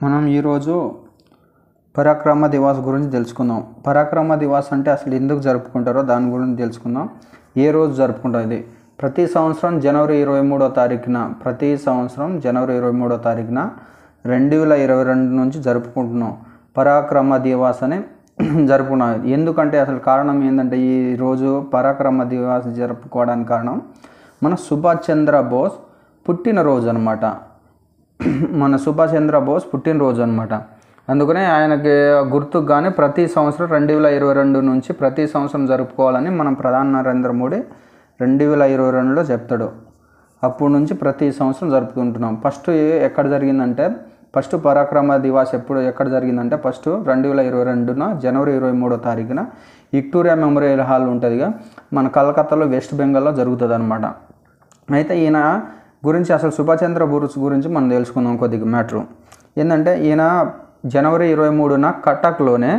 మనం ఈరోజు పరాక్రమ దివాస్ గురించి తెలుసుకుందాం. పరాక్రమ దివాస్ అంటే అసలు ఎందుకు జరుపుకుంటారో దాని గురించి తెలుసుకుందాం. ఏ రోజు జరుపుకుంటారు ఇది? ప్రతి సంవత్సరం జనవరి 23వ తారీఖున 2022 నుంచి జరుపుకుంటున్నాం. పరాక్రమ దివాస్ అని జరుపుకున్నాం. ఎందుకంటే అసలు కారణం ఏంటంటే ఈ రోజు పరాక్రమ దివాస్ జరుపుకోవడానికి కారణం మన సుభాష్ చంద్ర బోస్ పుట్టినరోజు అనమాట. మన సుభాష్ చంద్ర బోస్ పుట్టినరోజు అనమాట. అందుకనే ఆయనకి గుర్తుగానే ప్రతి సంవత్సరం 2022 నుంచి ప్రతి సంవత్సరం జరుపుకోవాలని మనం ప్రధాని నరేంద్ర మోడీ 2022లో చెప్తాడు. అప్పటి నుంచి ప్రతి సంవత్సరం జరుపుకుంటున్నాం. ఫస్ట్ ఎక్కడ జరిగిందంటే ఫస్ట్ పరాక్రమ దివాస్ ఎక్కడ జరిగిందంటే ఫస్ట్ 2022 జనవరి 23వ తారీఖున విక్టోరియా మెమోరియల్ హాల్ ఉంటుందిగా మన కలకత్తాలో వెస్ట్ బెంగాల్లో జరుగుతుంది అనమాట. అయితే ఈయన గురించి అసలు సుభాష్ చంద్ర బోస్ గురించి మనం తెలుసుకుందాం కొద్దిగా మ్యాటరు. ఏంటంటే ఈయన జనవరి 23న కటక్లోనే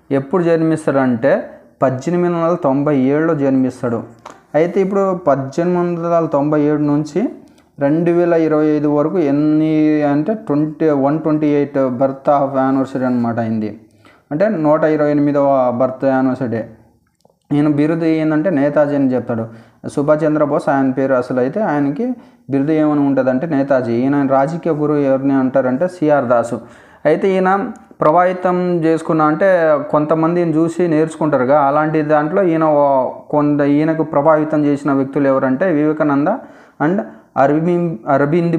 ఎప్పుడు జన్మిస్తాడంటే 1897లో జన్మిస్తాడు. అయితే ఇప్పుడు 1897 నుంచి 2025 వరకు ఎన్ని అంటే 128 బర్త్ ఆఫ్ యానివర్సరీ అనమాట అయింది. అంటే 128వ బర్త్ యానివర్సరీ. ఈయన బిరుదు ఏంటంటే నేతాజీ అని చెప్తాడు. సుభాష్ చంద్ర బోస్ ఆయన పేరు అసలు. అయితే ఆయనకి బిరుదు ఏమని ఉంటుందంటే నేతాజీ. ఈయన రాజకీయ గురువు ఎవరిని అంటారంటే సిఆర్ దాసు. అయితే ఈయన ప్రభావితం చేసుకున్న అంటే కొంతమందిని చూసి నేర్చుకుంటారుగా, అలాంటి దాంట్లో ఈయనకు ప్రభావితం చేసిన వ్యక్తులు ఎవరంటే వివేకానంద అండ్ అరబిందో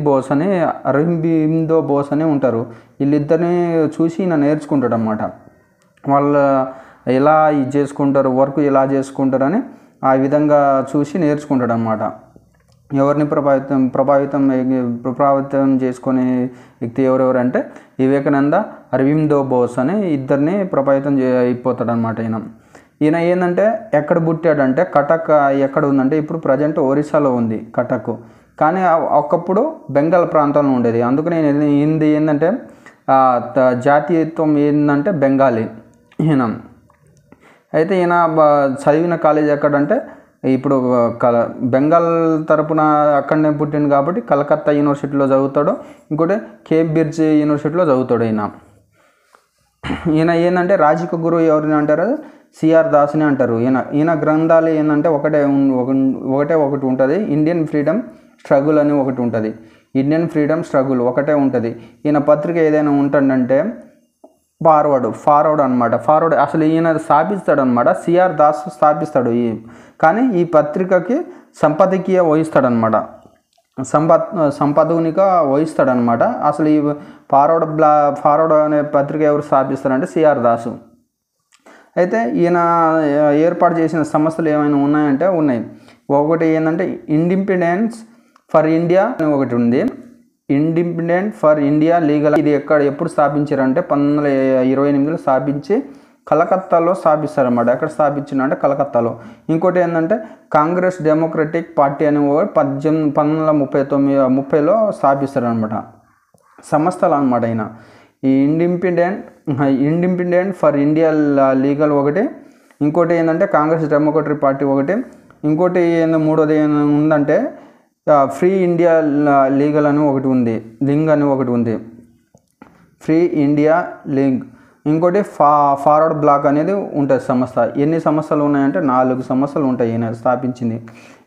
బోస్ అని ఉంటారు. వీళ్ళిద్దరిని చూసి ఈయన నేర్చుకుంటాడు అన్నమాట. వాళ్ళు ఎలా ఇది చేసుకుంటారు, వర్క్ ఎలా చేసుకుంటారని ఆ విధంగా చూసి నేర్చుకుంటాడు అన్నమాట. ఎవరిని ప్రభావితం చేసుకునే వ్యక్తి ఎవరెవరంటే వివేకానంద, అరబిందో బోస్ అని ఇద్దరిని ప్రభావితం అయిపోతాడు అనమాట. ఈయన ఏంటంటే ఎక్కడ పుట్టాడంటే కటక్ ఎక్కడ ఉందంటే ఇప్పుడు ప్రజెంట్ ఒరిస్సాలో ఉంది కటక్. కానీ ఒకప్పుడు బెంగాల్ ప్రాంతంలో ఉండేది. అందుకని ఈయనది ఏంటంటే జాతీయత్వం ఏంటంటే బెంగాలీ ఈయన. అయితే ఈయన చదివిన కాలేజ్ ఎక్కడంటే ఇప్పుడు బెంగాల్ తరపున అక్కడనే పుట్టింది కాబట్టి కలకత్తా యూనివర్సిటీలో చదువుతాడు. ఇంకోటి కేంబ్రిడ్జ్ యూనివర్సిటీలో చదువుతాడు. ఈయన ఏంటంటే రాజకీయ గురువు ఎవరిని అంటారు? సిఆర్ దాస్ని అంటారు. ఈయన గ్రంథాలు ఏంటంటే ఒకటి ఉంటుంది. ఇండియన్ ఫ్రీడమ్ స్ట్రగుల్ అని ఒకటి ఉంటుంది. ఇండియన్ ఫ్రీడమ్ స్ట్రగుల్ ఒకటే ఉంటుంది. ఈయన పత్రిక ఏదైనా ఉంటుందంటే ఫార్వర్డ్ అనమాట. ఫార్వర్డ్ అసలు ఈయన స్థాపిస్తాడు అనమాట. సిఆర్ దాస్ స్థాపిస్తాడు. కానీ ఈ పత్రికకి సంపాదకీయ వహిస్తాడనమాట. సంపాదకునిగా వహిస్తాడనమాట. అసలు ఈ ఫార్వర్డ్ అనే పత్రిక ఎవరు స్థాపిస్తారంటే సిఆర్ దాసు. అయితే ఈయన ఏర్పాటు చేసిన సంస్థలు ఏమైనా ఉన్నాయంటే ఉన్నాయి. ఒకటి ఏంటంటే ఇండిపెండెన్స్ ఫర్ ఇండియా అని ఒకటి ఉంది. Independent for India legal. ఇది ఎప్పుడు స్థాపించారంటే 1928లో స్థాపించి కలకత్తాలో స్థాపిస్తారన్నమాట. ఎక్కడ స్థాపించిందంటే కలకత్తాలో. ఇంకోటి ఏంటంటే కాంగ్రెస్ డెమోక్రటిక్ పార్టీ అని 1930లో స్థాపిస్తారనమాట. సంస్థలు అనమాట. ఈయన ఈ ఇండిపెండెంట్ ఫర్ ఇండియా లీగల్ ఒకటి, ఇంకోటి ఏంటంటే కాంగ్రెస్ డెమోక్రటిక్ పార్టీ ఒకటి, ఇంకోటి మూడోది ఉందంటే ఫ్రీ ఇండియా లీగల్ అని ఒకటి ఉంది, లింగ్ అని ఒకటి ఉంది, ఫ్రీ ఇండియా లింగ్. ఇంకోటి ఫార్వర్డ్ బ్లాక్ అనేది ఉంటుంది సంస్థ. ఎన్ని సంస్థలు ఉన్నాయంటే 4 సంస్థలు ఉంటాయి ఈయన స్థాపించింది.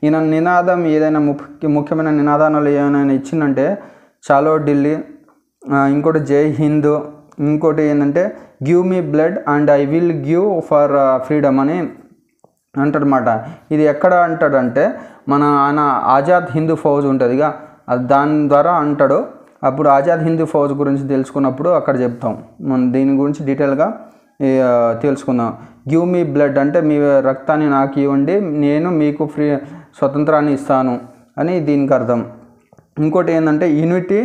ఈయన నినాదం ఏదైనా ముఖ్యమైన నినాదాలు ఏమైనా ఇచ్చిందంటే చాలో ఢిల్లీ, ఇంకోటి జై హింద్, ఇంకోటి ఏంటంటే give me blood and I will give for freedom అని అంటాడనమాట. ఇది ఎక్కడ అంటాడంటే ఆయన ఆజాద్ హిందూ ఫౌజ్ ఉంటుందిగా దాని ద్వారా అంటాడు. అప్పుడు ఆజాద్ హిందూ ఫౌజ్ గురించి తెలుసుకున్నప్పుడు అక్కడ చెప్తాం. మనం దీని గురించి డీటెయిల్గా తెలుసుకుందాం. గివ్ మీ బ్లడ్ అంటే మీ రక్తాన్ని నాకు ఇవ్వండి, నేను మీకు స్వతంత్రాన్ని ఇస్తాను అని దీనికి అర్థం. ఇంకోటి ఏంటంటే యూనిటీ,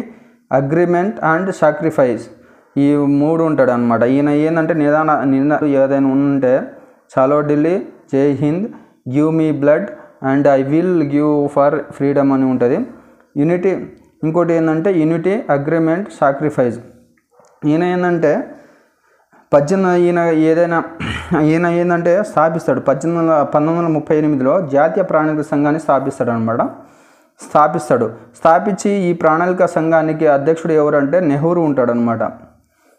అగ్రిమెంట్ అండ్ సాక్రిఫైస్. ఈ 3 ఉంటాడు అనమాట. ఈయన ఏంటంటే ఏదైనా ఉంటే చాలో ఢిల్లీ, జై Hind, give me blood and I will give for freedom అని ఉంటుంది. యూనిటీ. ఇంకోటి ఏంటంటే యూనిటీ, అగ్రిమెంట్, సాక్రిఫైస్. ఈయన ఏంటంటే ఈయన ఏంటంటే స్థాపిస్తాడు 1938లో జాతీయ ప్రణాళిక సంఘాన్ని స్థాపిస్తాడు అనమాట. స్థాపించి ఈ ప్రణాళిక సంఘానికి అధ్యక్షుడు ఎవరంటే నెహ్రూ ఉంటాడు అనమాట.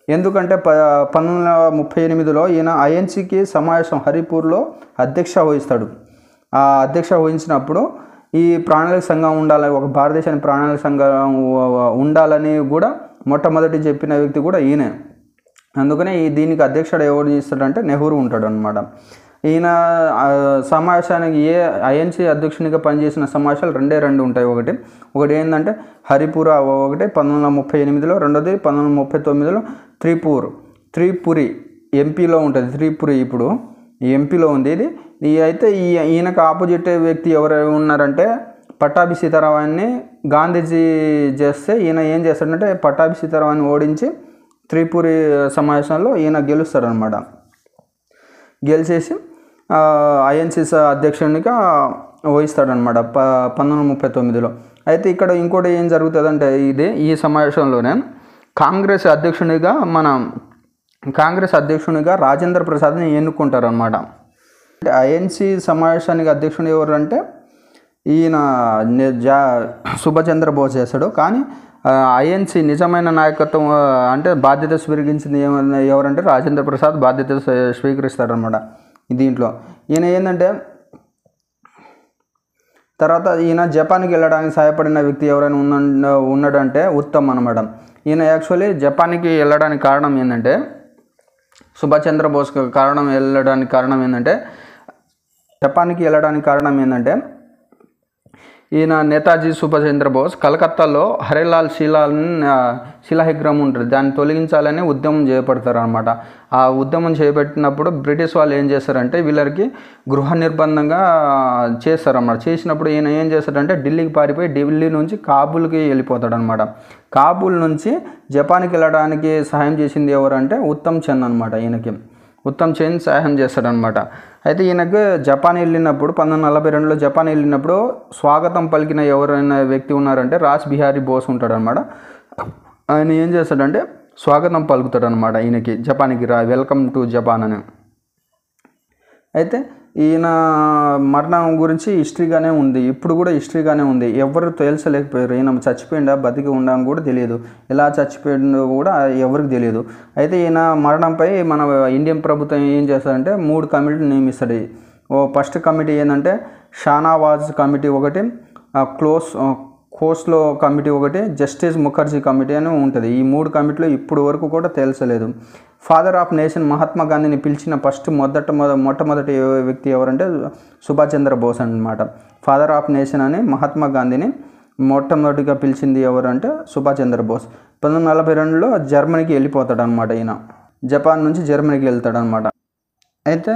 ఎందుకంటే 1938లో ఈయన ఐఎన్సీకి సమావేశం హరిపూర్లో అధ్యక్ష వహిస్తాడు. ఆ అధ్యక్ష వహించినప్పుడు ఈ ప్రణాళిక సంఘం ఉండాలని, ఒక భారతదేశానికి ప్రణాళిక సంఘం ఉండాలని కూడా మొట్టమొదటి చెప్పిన వ్యక్తి కూడా ఈయనే. అందుకనే దీనికి అధ్యక్షుడు ఎవరు చేస్తాడంటే నెహ్రూ ఉంటాడు అనమాట. ఈయన సమావేశానికి ఐఎన్సీ అధ్యక్షునిగా పనిచేసిన సమావేశాలు రెండు ఉంటాయి. ఒకటి ఏంటంటే హరిపుర, ఒకటి 1938లో, రెండోది 1939లో త్రిపురి ఎంపీలో ఉంటుంది. త్రిపురి ఇప్పుడు ఎంపీలో ఉంది. ఇది అయితే ఈయనకు ఆపోజిట్ వ్యక్తి ఎవరు ఉన్నారంటే పట్టాభి సీతారామాన్ని గాంధీజీ చేస్తే ఈయన ఏం చేస్తాడంటే పట్టాభి సీతారామాన్ని ఓడించి త్రిపురి సమావేశంలో ఈయన గెలుస్తాడనమాట. గెలిచేసి ఐఎన్సీ అధ్యక్షునిగా వహిస్తాడనమాట 1939లో. అయితే ఇక్కడ ఇంకోటి ఏం జరుగుతుందంటే ఈ సమావేశంలోనే కాంగ్రెస్ అధ్యక్షునిగా రాజేంద్ర ప్రసాద్ని ఎన్నుకుంటారనమాట. ఐఎన్సీ సమావేశానికి అధ్యక్షుడు ఎవరంటే ఈయన సుభాష్ చంద్రబోస్ చేస్తాడు. కానీ ఐఎన్సీ నిజమైన నాయకత్వం అంటే బాధ్యత స్వీకరించింది ఎవరంటే రాజేంద్ర ప్రసాద్ బాధ్యత స్వీకరిస్తాడనమాట. దీంట్లో ఈయన ఏంటంటే తర్వాత ఈయన జపాన్కి వెళ్ళడానికి సహాయపడిన వ్యక్తి ఎవరైనా ఉన్నాడంటే ఉత్తమ్ అనమాట. ఈయన యాక్చువల్లీ జపాన్కి వెళ్ళడానికి కారణం ఏంటంటే సుభాష్ చంద్రబోస్ జపాన్కి వెళ్ళడానికి కారణం ఏంటంటే ఈయన నేతాజీ సుభాష్ చంద్రబోస్ కలకత్తాలో హరిలాల్ శిలావిగ్రహం ఉంటుంది, దాన్ని తొలగించాలని ఉద్యమం చేపడతారు అనమాట. ఆ ఉద్యమం చేపట్టినప్పుడు బ్రిటిష్ వాళ్ళు ఏం చేస్తారంటే వీళ్ళకి గృహ నిర్బంధంగా చేస్తారన్నమాట. చేసినప్పుడు ఈయన ఏం చేస్తాడంటే ఢిల్లీకి పారిపోయి ఢిల్లీ నుంచి కాబూల్కి వెళ్ళిపోతాడు అనమాట. కాబూల్ నుంచి జపాన్కి వెళ్ళడానికి సహాయం చేసింది ఎవరంటే ఉత్తమ్ చంద్ అనమాట. ఈయనకి ఉత్తమ్ చంద్ సహాయం చేస్తాడనమాట. అయితే ఈయనకు జపాన్ వెళ్ళినప్పుడు 1942లో జపాన్ వెళ్ళినప్పుడు స్వాగతం పలికిన ఎవరైనా వ్యక్తి ఉన్నారంటే రాజ్ బిహారీ బోస్ ఉంటాడనమాట. ఆయన ఏం చేస్తాడంటే స్వాగతం పలుకుతాడు అనమాట ఈయనకి, జపాన్కి వెల్కమ్ టు జపాన్ అని. అయితే ఈయన మరణం గురించి హిస్టరీగానే ఉంది, ఇప్పుడు కూడా హిస్టరీగానే ఉంది. ఎవరు తేల్చలేకపోయారు ఈయన చచ్చిపోయిందా బతికి ఉండడం కూడా తెలియదు, ఎలా చచ్చిపోయిందో కూడా ఎవరికి తెలియదు. అయితే ఈయన మరణంపై మన ఇండియన్ ప్రభుత్వం ఏం చేస్తారంటే 3 కమిటీలు నియమిస్తాడు. ఫస్ట్ కమిటీ ఏంటంటే షానావాజ్ కమిటీ ఒకటి, కోస్లో కమిటీ ఒకటి, జస్టిస్ ముఖర్జీ కమిటీ అని ఉంటుంది. ఈ 3 కమిటీలు ఇప్పుడు వరకు కూడా తేల్చలేదు. ఫాదర్ ఆఫ్ నేషన్ మహాత్మా గాంధీని పిలిచిన మొట్టమొదటి వ్యక్తి ఎవరంటే సుభాష్ చంద్రబోస్ అనమాట. ఫాదర్ ఆఫ్ నేషన్ అని మహాత్మా గాంధీని మొట్టమొదటిగా పిలిచింది ఎవరంటే సుభాష్ చంద్రబోస్. 1942లో జర్మనీకి వెళ్ళిపోతాడు అనమాట. ఈయన జపాన్ నుంచి జర్మనీకి వెళ్తాడు అనమాట. అయితే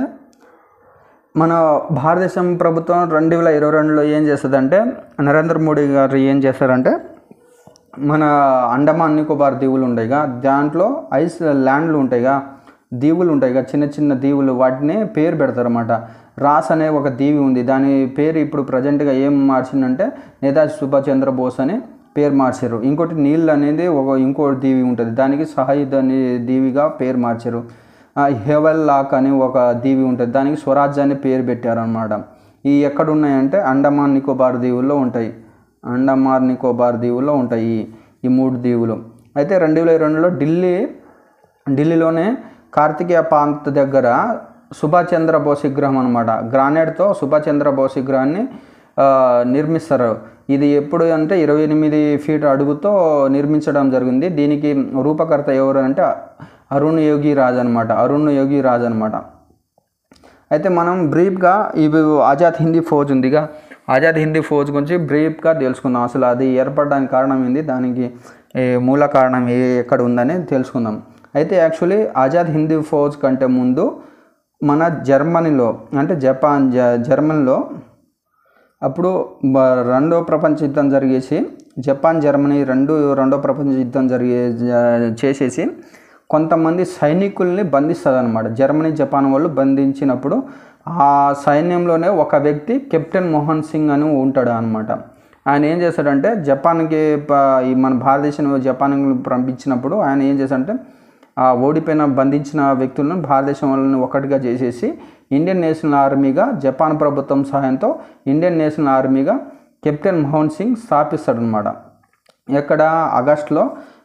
మన భారతదేశం ప్రభుత్వం 2022లో ఏం చేస్తుందంటే నరేంద్ర మోడీ గారు ఏం చేస్తారంటే మన అండమాన్ నికోబార్ దీవులు ఉంటాయిగా, దాంట్లో ఐస్ ల్యాండ్లు ఉంటాయిగా, దీవులు ఉంటాయిగా, చిన్న చిన్న దీవులు, వాటిని పేరు పెడతారన్నమాట. రాస్ అనే ఒక దీవి ఉంది, దాని పేరు ఇప్పుడు ప్రజెంట్గా ఏం మార్చిందంటే నేతాజీ సుభాష్ చంద్రబోస్ అని పేరు మార్చారు. ఇంకోటి నీళ్ళు అనేది ఇంకో దీవి ఉంటుంది, దానికి సహాయుధ దీవిగా పేరు మార్చారు. హెవెల్ లాక్ అని ఒక దీవి ఉంటుంది, దానికి స్వరాజ్ అని పేరు పెట్టారనమాట. ఈ ఎక్కడున్నాయంటే అండమాన్ నికోబార్ దీవుల్లో ఉంటాయి. ఈ 3 దీవులు. అయితే 2022లో ఢిల్లీలోనే కార్తికేయ పాంత్ దగ్గర సుభాష్ చంద్రబోస్ విగ్రహం అనమాట, గ్రానైట్తో సుభాష్ చంద్రబోస్ విగ్రహాన్ని నిర్మిస్తారు. ఇది ఎప్పుడు అంటే 28 ఫీట్ అడుగుతో నిర్మించడం జరిగింది. దీనికి రూపకర్త ఎవరు అంటే అరుణ్ యోగి రాజ్ అనమాట. అయితే మనం బ్రీఫ్గా ఇవి ఆజాద్ హిందీ ఫౌజ్ ఉందిగా, ఆజాద్ హిందీ ఫౌజ్ గురించి బ్రీఫ్గా తెలుసుకుందాం. అసలు అది ఏర్పడడానికి కారణం ఏంది, దానికి మూల కారణం ఎక్కడ ఉందని తెలుసుకుందాం. అయితే యాక్చువల్లీ ఆజాద్ హిందీ ఫౌజ్ కంటే ముందు మన జర్మనీలో అంటే జర్మనీలో అప్పుడు రెండో ప్రపంచ యుద్ధం జరిగేసి జపాన్ జర్మనీ రెండో ప్రపంచ యుద్ధం చేసేసి కొంతమంది సైనికుల్ని బంధిస్తుంది అనమాట. జర్మనీ జపాన్ వాళ్ళు బంధించినప్పుడు ఆ సైన్యంలోనే ఒక వ్యక్తి కెప్టెన్ మోహన్ సింగ్ అని ఉంటాడు అనమాట. ఆయన ఏం చేస్తాడంటే జపాన్కి మన భారతదేశం జపాన్కి పంపించినప్పుడు ఆయన ఏం చేస్తాడంటే ఓడిపోయిన బంధించిన వ్యక్తులను భారతదేశం వాళ్ళని ఒకటిగా చేసేసి ఇండియన్ నేషనల్ ఆర్మీగా జపాన్ ప్రభుత్వం సహాయంతో ఇండియన్ నేషనల్ ఆర్మీగా కెప్టెన్ మోహన్ సింగ్ స్థాపిస్తాడనమాట. ఎక్కడ ఆగస్టులో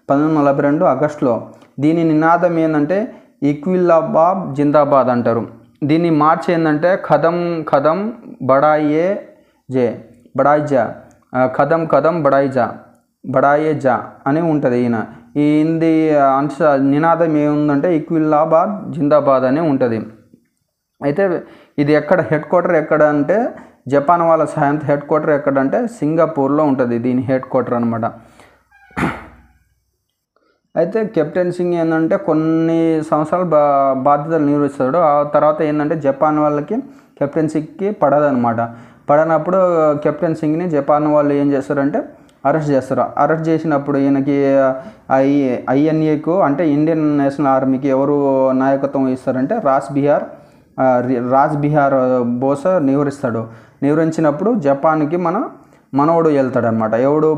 1942 ఆగస్టులో. దీని నినాదం ఏంటంటే ఇక్విలాబాద్ జిందాబాద్ అంటారు. దీన్ని మార్చి ఏంటంటే ఖదం ఖదం బడాయే జే బడాయి జా ఖదం ఖదం బడాయే జా అని ఉంటుంది. ఈ హిందీ నినాదం ఏముందంటే ఇక్విలాబాద్ జిందాబాద్ అని ఉంటుంది. అయితే ఇది హెడ్ క్వార్టర్ ఎక్కడ అంటే జపాన్ వాళ్ళ సహాయంతో హెడ్ క్వార్టర్ ఎక్కడంటే సింగపూర్లో ఉంటుంది దీని హెడ్ క్వార్టర్ అనమాట. అయితే కెప్టెన్ సింగ్ ఏంటంటే కొన్ని సంవత్సరాలు బాధ్యతలు నిర్వహిస్తాడు. ఆ తర్వాత ఏంటంటే జపాన్ వాళ్ళకి కెప్టెన్సీకి పడదనమాట. పడనప్పుడు కెప్టెన్ సింగ్ని జపాన్ వాళ్ళు ఏం చేస్తారంటే అరెస్ట్ చేస్తారు. అరెస్ట్ చేసినప్పుడు ఈయనకి ఐఎన్ఏకు అంటే ఇండియన్ నేషనల్ ఆర్మీకి ఎవరు నాయకత్వం ఇస్తారంటే రాజ్ బిహార్ బోస్ నివరించినప్పుడు జపాన్కి మనవడు వెళ్తాడనమాట. ఎవడు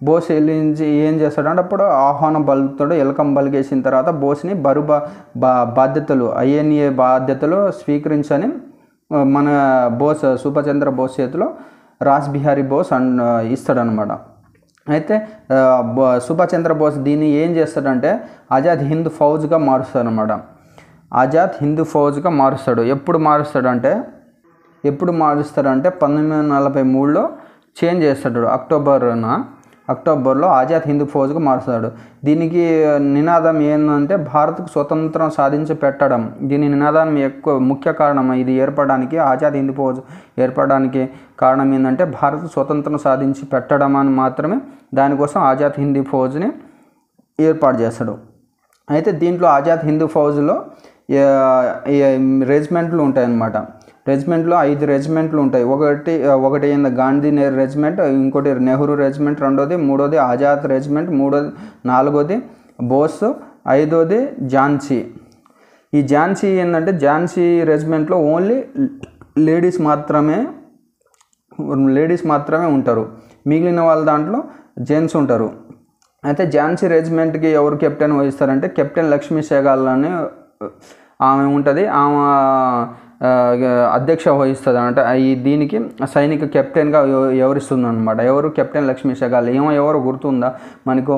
బోస్ వెళ్ళించి ఏం చేస్తాడంటే అప్పుడు ఆహ్వానం పలుకుతాడు. వెల్కమ్ పలికేసిన తర్వాత బోస్ని బాధ్యతలు ఐఎన్ఏ బాధ్యతలు స్వీకరించని మన సుభాష్ చంద్ర బోస్ చేతిలో రాజ్ బిహారీ బోస్ ఇస్తాడనమాట. అయితే సుభాష్ చంద్ర బోస్ దీన్ని ఏం చేస్తాడంటే ఆజాద్ హింద్ ఫౌజ్గా మారుస్తాడనమాట. ఆజాద్ హిందూ ఫౌజ్గా మారుస్తాడు. ఎప్పుడు మారుస్తాడంటే 1943లో చేంజ్ చేస్తాడు. అక్టోబర్లో ఆజాద్ హిందూ ఫౌజ్గా మారుస్తాడు. దీనికి నినాదం ఏంటంటే భారత్కు స్వతంత్రం సాధించి పెట్టడం. దీని నినాదం ముఖ్య కారణం ఇది ఏర్పడడానికి ఆజాద్ హిందూ ఫౌజ్ ఏర్పడడానికి కారణం ఏంటంటే భారత్ స్వతంత్రం సాధించి పెట్టడం అని మాత్రమే. దానికోసం ఆజాద్ హిందూ ఫౌజ్ని ఏర్పాటు చేస్తాడు. అయితే దీంట్లో ఆజాద్ హిందూ ఫౌజ్లో రెజిమెంట్లు ఉంటాయన్నమాట. రెజిమెంట్లో 5 రెజిమెంట్లు ఉంటాయి. ఒకటి గాంధీ రెజిమెంట్, ఇంకోటి నెహ్రూ రెజిమెంట్, మూడోది ఆజాద్ రెజిమెంట్, నాలుగోది బోస్, 5వది ఝాన్సీ. ఈ ఝాన్సీ ఏంటంటే ఝాన్సీ రెజిమెంట్లో ఓన్లీ లేడీస్ మాత్రమే ఉంటారు. మిగిలిన వాళ్ళ దాంట్లో జెంట్స్ ఉంటారు. అయితే ఝాన్సీ రెజిమెంట్కి ఎవరు కెప్టెన్ వహిస్తారంటే కెప్టెన్ లక్ష్మీ సెహగల్ అని ఆమె ఉంటుంది. ఆమె అధ్యక్ష వహిస్తుంది అనమాట. దీనికి సైనిక కెప్టెన్గా ఎవరిస్తుంది అనమాట. ఎవరు కెప్టెన్ లక్ష్మీ సెహగల్. ఎవరు గుర్తుందా మనకు?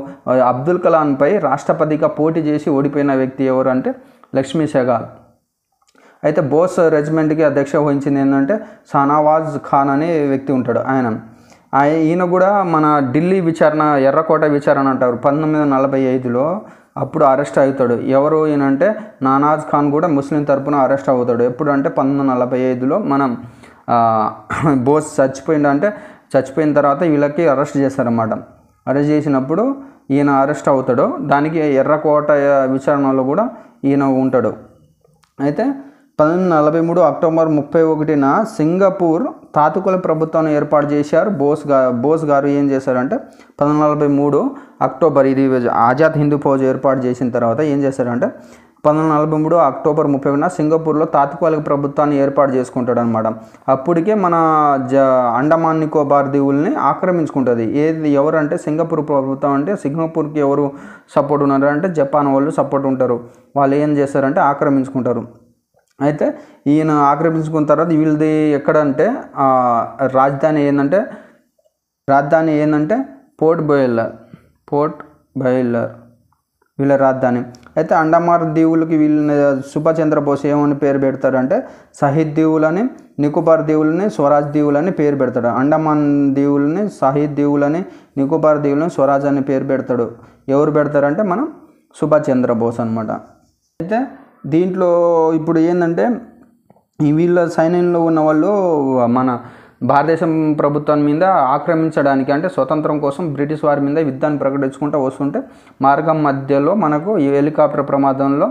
అబ్దుల్ కలాంపై రాష్ట్రపతిగా పోటీ చేసి ఓడిపోయిన వ్యక్తి ఎవరు అంటే లక్ష్మీ సెహగల్. అయితే బోస్ రెజిమెంట్కి అధ్యక్ష వహించింది ఏంటంటే షానవాజ్ ఖాన్ అనే వ్యక్తి ఉంటాడు. ఈయన కూడా మన ఢిల్లీ విచారణ, ఎర్రకోట విచారణ అంటారు 1945లో అప్పుడు అరెస్ట్ అవుతాడు. ఎవరు ఈయనంటే నానాజ్ ఖాన్ కూడా ముస్లిం తరపున అరెస్ట్ అవుతాడు. ఎప్పుడు అంటే 1945లో మనం బోస్ చచ్చిపోయిన తర్వాత వీళ్ళకి అరెస్ట్ చేస్తారన్నమాట. అరెస్ట్ చేసినప్పుడు ఈయన అరెస్ట్ అవుతాడు. దానికి ఎర్రకోట విచారణలో కూడా ఈయన ఉంటాడు. అయితే 1943 అక్టోబర్ 31న సింగపూర్ తాత్కాలిక ప్రభుత్వాన్ని ఏర్పాటు చేశారు. బోస్ గారు ఏం చేశారంటే 1943 అక్టోబర్ ఇది ఆజాద్ హిందూ ఫౌజ్ ఏర్పాటు చేసిన తర్వాత ఏం చేశారంటే 1943 అక్టోబర్ 31న సింగపూర్లో తాత్కాలిక ప్రభుత్వాన్ని ఏర్పాటు చేసుకుంటాడు అనమాట. అప్పటికే మన అండమాన్ నికోబార్ దీవుల్ని ఆక్రమించుకుంటుంది. ఎవరంటే సింగపూర్ ప్రభుత్వం. అంటే సింగపూర్కి ఎవరు సపోర్ట్ ఉన్నారు అంటే జపాన్ వాళ్ళు సపోర్ట్ ఉంటారు. వాళ్ళు ఏం చేస్తారంటే ఆక్రమించుకుంటారు. అయితే ఈయన ఆక్రమించుకున్న తర్వాత వీళ్ళది ఎక్కడంటే రాజధాని ఏంటంటే పోర్ట్ బయలర్ వీళ్ళ రాజధాని. అయితే అండమాన్ దీవులకి వీళ్ళని సుభాష్ చంద్రబోస్ ఏమని పేరు పెడతాడంటే షహీద్ దీవులని, నికోబార్ దీవులని స్వరాజ్ దీవులని పేరు పెడతాడు. అండమాన్ దీవులని షహీద్ దీవులని, నికోబార్ దీవులని స్వరాజ్ అని పేరు పెడతాడు. ఎవరు పెడతారంటే మనం సుభాష్ చంద్రబోస్ అనమాట. అయితే దీంట్లో ఇప్పుడు ఏంటంటే వీళ్ళ సైన్యంలో ఉన్న వాళ్ళు మన భారతదేశం ప్రభుత్వం మీద ఆక్రమించడానికి అంటే స్వతంత్రం కోసం బ్రిటిష్ వారి మీద యుద్ధాన్ని ప్రకటించుకుంటూ వస్తుంటే మార్గం మధ్యలో మనకు ఈ హెలికాప్టర్ ప్రమాదంలో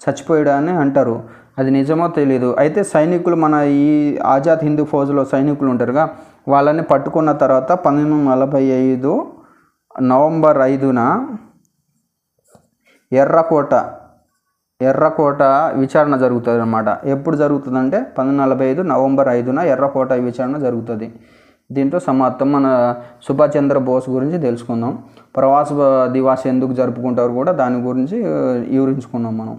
చచ్చిపోయాడని అంటారు. అది నిజమో తెలీదు. అయితే సైనికులు మన ఈ ఆజాద్ హిందూ ఫౌజ్లో సైనికులు ఉంటారుగా వాళ్ళని పట్టుకున్న తర్వాత 1945 నవంబర్ 5న ఎర్రకోట విచారణ జరుగుతుంది అన్నమాట. ఎప్పుడు జరుగుతుందంటే 1945 నవంబర్ 5న ఎర్రకోట విచారణ జరుగుతుంది. దీంతో సమాప్తం. మన సుభాష్ చంద్రబోస్ గురించి తెలుసుకుందాం. ప్రవాస దివాస్ ఎందుకు జరుపుకుంటారు కూడా దాని గురించి వివరించుకున్నాం మనం.